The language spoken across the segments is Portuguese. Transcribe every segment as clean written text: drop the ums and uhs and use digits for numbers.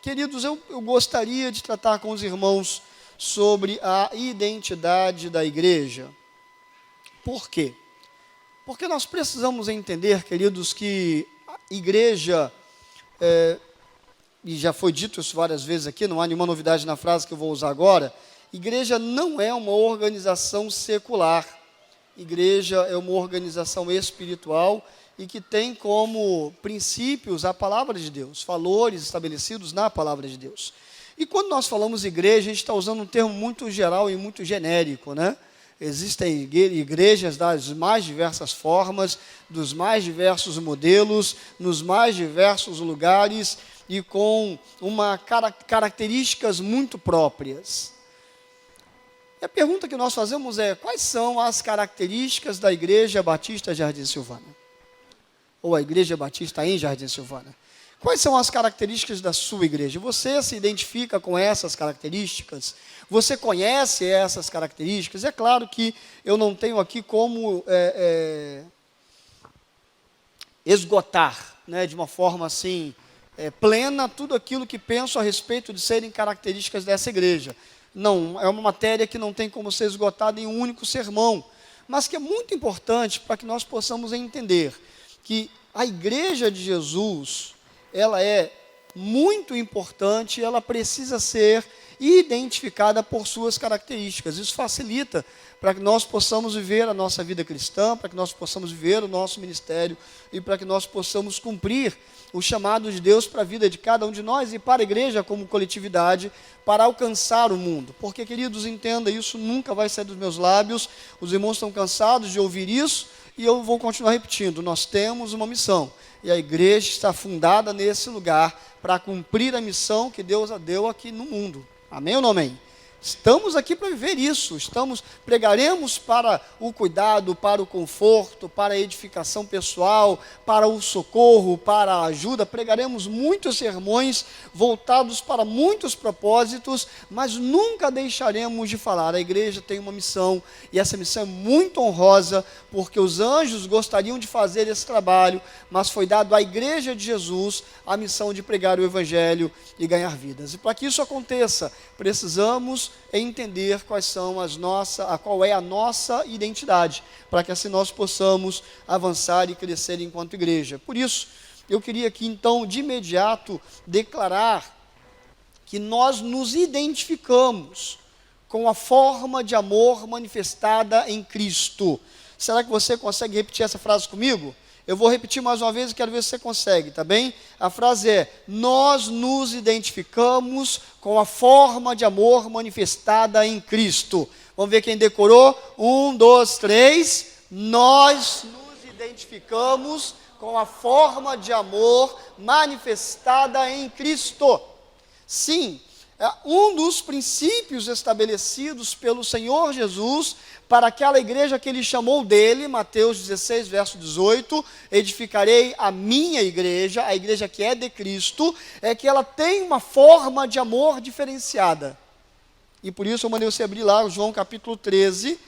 Queridos, eu gostaria de tratar com os irmãos sobre a identidade da igreja. Por quê? Porque nós precisamos entender, queridos, que a igreja, e já foi dito isso várias vezes aqui, não há nenhuma novidade na frase que eu vou usar agora, igreja não é uma organização secular. Igreja é uma organização espiritual e que tem como princípios a palavra de Deus, valores estabelecidos na palavra de Deus. E quando nós falamos igreja, a gente está usando um termo muito geral e muito genérico, né? Existem igrejas das mais diversas formas, dos mais diversos modelos, nos mais diversos lugares e com características muito próprias. E a pergunta que nós fazemos é: quais são as características da Igreja Batista Jardim Silvana? Ou a Igreja Batista em Jardim Silvana? Quais são as características da sua igreja? Você se identifica com essas características? Você conhece essas características? É claro que eu não tenho aqui como esgotar, né, de uma forma assim, plena, tudo aquilo que penso a respeito de serem características dessa igreja. Não, é uma matéria que não tem como ser esgotada em um único sermão, mas que é muito importante para que nós possamos entender que a igreja de Jesus, ela é muito importante, ela precisa ser identificada por suas características. Isso facilita para que nós possamos viver a nossa vida cristã, para que nós possamos viver o nosso ministério e para que nós possamos cumprir o chamado de Deus para a vida de cada um de nós e para a igreja como coletividade, para alcançar o mundo. Porque, queridos, entenda, isso nunca vai sair dos meus lábios, os irmãos estão cansados de ouvir isso e eu vou continuar repetindo, nós temos uma missão e a igreja está fundada nesse lugar para cumprir a missão que Deus a deu aqui no mundo. Amém ou não amém? Estamos aqui para viver isso, pregaremos para o cuidado, para o conforto, para a edificação pessoal, para o socorro, para a ajuda, pregaremos muitos sermões voltados para muitos propósitos, mas nunca deixaremos de falar, a igreja tem uma missão, e essa missão é muito honrosa, porque os anjos gostariam de fazer esse trabalho, mas foi dado à igreja de Jesus a missão de pregar o evangelho e ganhar vidas. E para que isso aconteça, precisamos entender qual é a nossa identidade, para que assim nós possamos avançar e crescer enquanto igreja. Por isso, eu queria aqui então, de imediato, declarar que nós nos identificamos com a forma de amor manifestada em Cristo. Será que você consegue repetir essa frase comigo? Eu vou repetir mais uma vez e quero ver se você consegue, tá bem? A frase é: nós nos identificamos com a forma de amor manifestada em Cristo. Vamos ver quem decorou? 1, 2, 3. Nós nos identificamos com a forma de amor manifestada em Cristo. Sim, um dos princípios estabelecidos pelo Senhor Jesus para aquela igreja que ele chamou dele, Mateus 16, verso 18, edificarei a minha igreja, a igreja que é de Cristo, é que ela tem uma forma de amor diferenciada. E por isso eu mandei você abrir lá o João capítulo 13,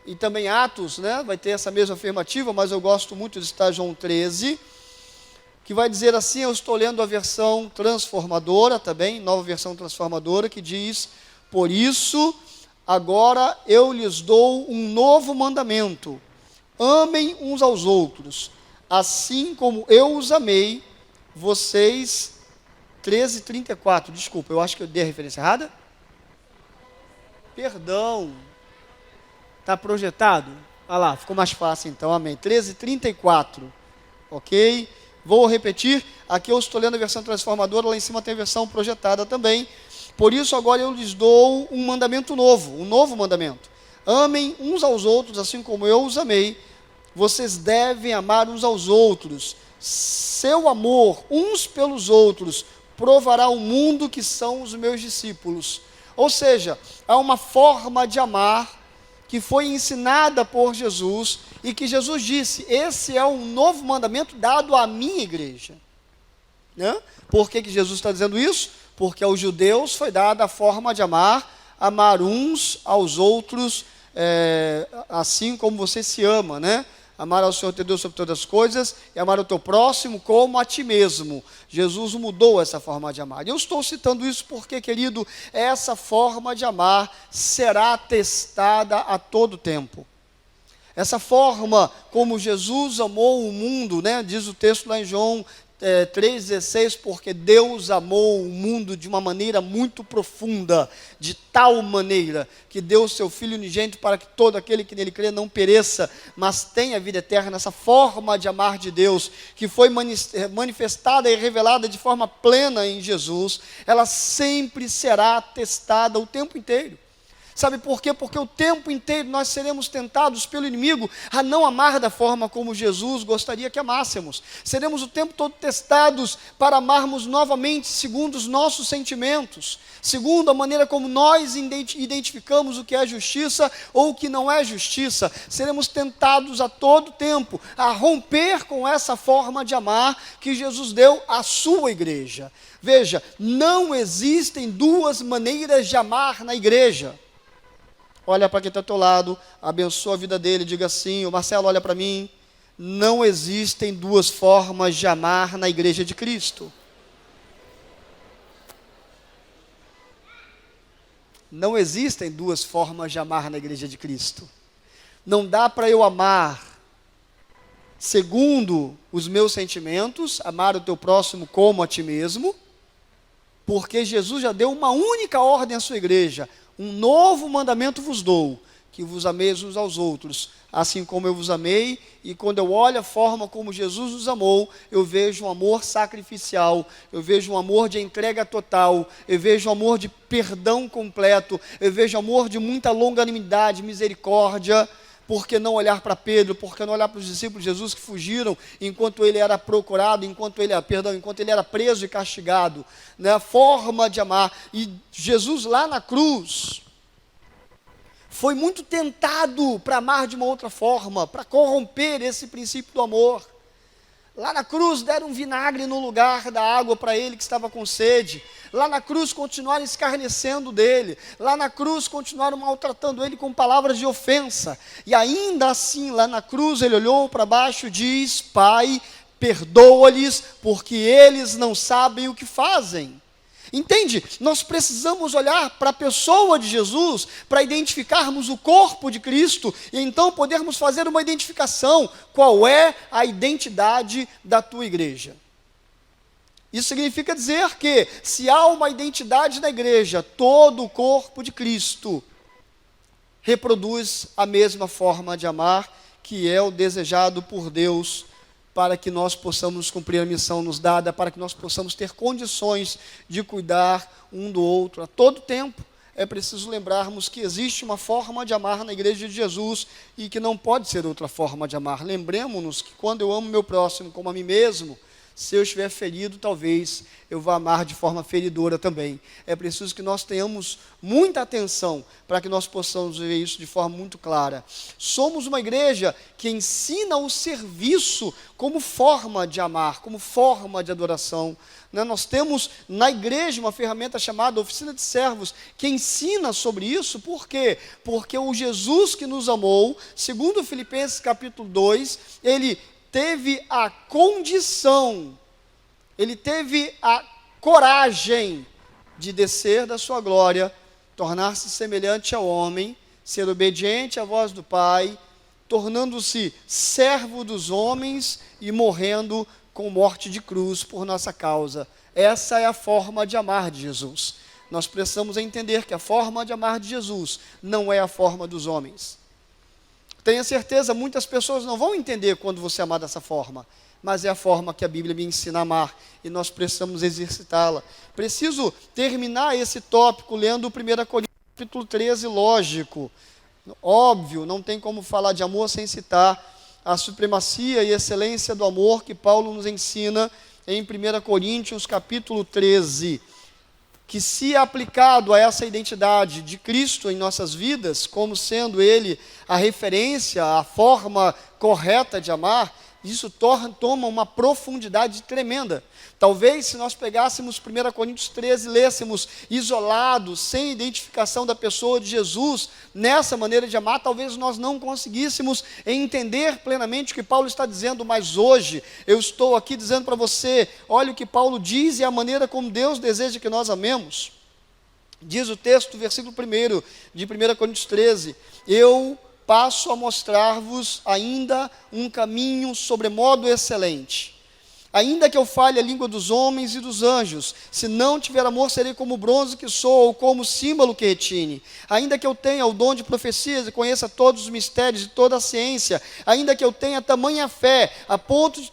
e também Atos, né, vai ter essa mesma afirmativa, mas eu gosto muito de estar João 13, que vai dizer assim, eu estou lendo a versão transformadora também, nova versão transformadora, que diz: por isso, agora eu lhes dou um novo mandamento, amem uns aos outros, assim como eu os amei, vocês, 13:34, desculpa, eu acho que eu dei a referência errada? Perdão, está projetado? Olha lá, ficou mais fácil então, amém, 13:34, ok? Vou repetir, aqui eu estou lendo a versão transformadora, lá em cima tem a versão projetada também. Por isso agora eu lhes dou um mandamento novo, um novo mandamento. Amem uns aos outros, assim como eu os amei. Vocês devem amar uns aos outros. Seu amor uns pelos outros provará ao mundo que são os meus discípulos. Ou seja, há uma forma de amar que foi ensinada por Jesus e que Jesus disse: esse é um novo mandamento dado à minha igreja. Né? Por que Jesus está dizendo isso? Porque aos judeus foi dada a forma de amar uns aos outros, assim como você se ama, né? amar ao Senhor teu Deus sobre todas as coisas e amar o teu próximo como a ti mesmo. Jesus mudou essa forma de amar. Eu estou citando isso porque, querido, essa forma de amar será testada a todo tempo. Essa forma como Jesus amou o mundo, né? Diz o texto lá em João 3,16, porque Deus amou o mundo de uma maneira muito profunda, de tal maneira que deu o seu Filho unigênito para que todo aquele que nele crê não pereça, mas tenha vida eterna. Essa forma de amar de Deus, que foi manifestada e revelada de forma plena em Jesus, ela sempre será testada o tempo inteiro. Sabe por quê? Porque o tempo inteiro nós seremos tentados pelo inimigo a não amar da forma como Jesus gostaria que amássemos. Seremos o tempo todo testados para amarmos novamente segundo os nossos sentimentos, segundo a maneira como nós identificamos o que é justiça ou o que não é justiça. Seremos tentados a todo tempo a romper com essa forma de amar que Jesus deu à sua igreja. Veja, não existem duas maneiras de amar na igreja. Olha para quem está ao teu lado, abençoa a vida dele, diga assim: o Marcelo, olha para mim, não existem duas formas de amar na igreja de Cristo. Não existem duas formas de amar na igreja de Cristo. Não dá para eu amar segundo os meus sentimentos, amar o teu próximo como a ti mesmo, porque Jesus já deu uma única ordem à sua igreja: um novo mandamento vos dou, que vos ameis uns aos outros, assim como eu vos amei. E quando eu olho a forma como Jesus nos amou, eu vejo um amor sacrificial, eu vejo um amor de entrega total, eu vejo um amor de perdão completo, eu vejo um amor de muita longanimidade, misericórdia. Por que não olhar para Pedro? Por que não olhar para os discípulos de Jesus que fugiram enquanto ele era procurado, enquanto ele era preso e castigado? Né? A forma de amar. E Jesus lá na cruz foi muito tentado para amar de uma outra forma, para corromper esse princípio do amor. Lá na cruz deram vinagre no lugar da água para ele que estava com sede. Lá na cruz continuaram escarnecendo dele. Lá na cruz continuaram maltratando ele com palavras de ofensa. E ainda assim, lá na cruz, ele olhou para baixo e diz: Pai, perdoa-lhes, porque eles não sabem o que fazem. Entende? Nós precisamos olhar para a pessoa de Jesus para identificarmos o corpo de Cristo e então podermos fazer uma identificação. Qual é a identidade da tua igreja? Isso significa dizer que, se há uma identidade na igreja, todo o corpo de Cristo reproduz a mesma forma de amar, que é o desejado por Deus, para que nós possamos cumprir a missão nos dada, para que nós possamos ter condições de cuidar um do outro a todo tempo. É preciso lembrarmos que existe uma forma de amar na igreja de Jesus e que não pode ser outra forma de amar. Lembremos-nos que quando eu amo meu próximo como a mim mesmo, se eu estiver ferido, talvez eu vá amar de forma feridora também. É preciso que nós tenhamos muita atenção para que nós possamos ver isso de forma muito clara. Somos uma igreja que ensina o serviço como forma de amar, como forma de adoração. Nós temos na igreja uma ferramenta chamada Oficina de Servos, que ensina sobre isso. Por quê? Porque o Jesus que nos amou, segundo Filipenses capítulo 2, ele teve a condição, ele teve a coragem de descer da sua glória, tornar-se semelhante ao homem, ser obediente à voz do Pai, tornando-se servo dos homens e morrendo com morte de cruz por nossa causa. Essa é a forma de amar de Jesus. Nós precisamos entender que a forma de amar de Jesus não é a forma dos homens. Tenha certeza, muitas pessoas não vão entender quando você amar dessa forma, mas é a forma que a Bíblia me ensina a amar, e nós precisamos exercitá-la. Preciso terminar esse tópico lendo 1 Coríntios capítulo 13, lógico. Óbvio, não tem como falar de amor sem citar a supremacia e excelência do amor que Paulo nos ensina em 1 Coríntios capítulo 13. Que, se aplicado a essa identidade de Cristo em nossas vidas, como sendo Ele a referência, a forma correta de amar, isso toma uma profundidade tremenda. Talvez se nós pegássemos 1 Coríntios 13, lêssemos isolado, sem identificação da pessoa de Jesus, nessa maneira de amar, talvez nós não conseguíssemos entender plenamente o que Paulo está dizendo, mas hoje eu estou aqui dizendo para você, olha o que Paulo diz e a maneira como Deus deseja que nós amemos. Diz o texto, versículo 1 de 1 Coríntios 13, eu passo a mostrar-vos ainda um caminho sobremodo excelente. Ainda que eu fale a língua dos homens e dos anjos, se não tiver amor, serei como o bronze que sou, ou como o símbolo que retine. Ainda que eu tenha o dom de profecias e conheça todos os mistérios e toda a ciência, ainda que eu tenha tamanha fé, a ponto de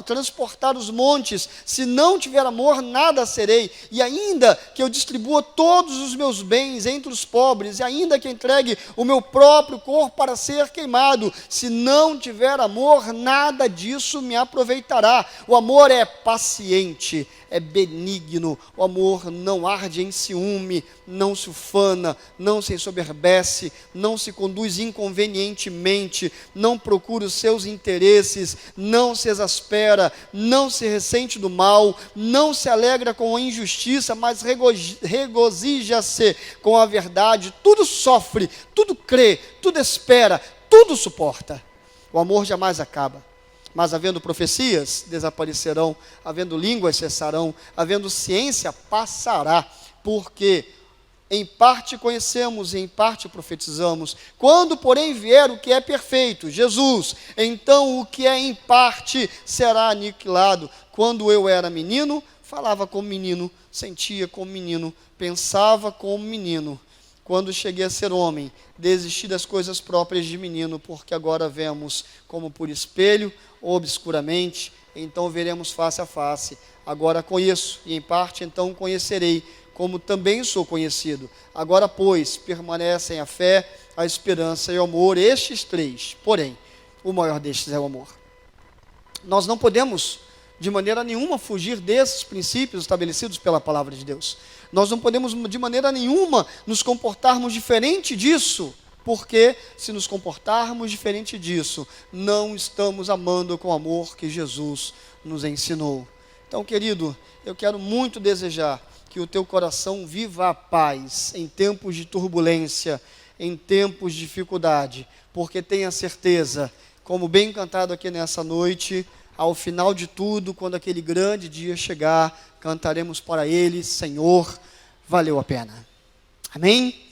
transportar os montes, se não tiver amor, nada serei. E ainda que eu distribua todos os meus bens entre os pobres, e ainda que entregue o meu próprio corpo para ser queimado, se não tiver amor, nada disso me aproveitará. O amor é paciente, é benigno, o amor não arde em ciúme, não se ufana, não se ensoberbece, não se conduz inconvenientemente, não procura os seus interesses, não se exaspera, não se ressente do mal, não se alegra com a injustiça, mas regozija-se com a verdade, tudo sofre, tudo crê, tudo espera, tudo suporta. O amor jamais acaba. Mas havendo profecias, desaparecerão, havendo línguas, cessarão, havendo ciência, passará, porque em parte conhecemos e em parte profetizamos. Quando, porém, vier o que é perfeito, Jesus, então o que é em parte será aniquilado. Quando eu era menino, falava como menino, sentia como menino, pensava como menino. Quando cheguei a ser homem, desisti das coisas próprias de menino, porque agora vemos como por espelho, obscuramente, então veremos face a face. Agora conheço, e em parte então conhecerei, como também sou conhecido. Agora, pois, permanecem a fé, a esperança e o amor, estes três. Porém, o maior destes é o amor. Nós não podemos, de maneira nenhuma, fugir desses princípios estabelecidos pela palavra de Deus. Nós não podemos, de maneira nenhuma, nos comportarmos diferente disso, porque se nos comportarmos diferente disso, não estamos amando com o amor que Jesus nos ensinou. Então, querido, eu quero muito desejar que o teu coração viva a paz em tempos de turbulência, em tempos de dificuldade, porque tenha certeza, como bem cantado aqui nessa noite, ao final de tudo, quando aquele grande dia chegar, cantaremos para Ele, Senhor, valeu a pena. Amém?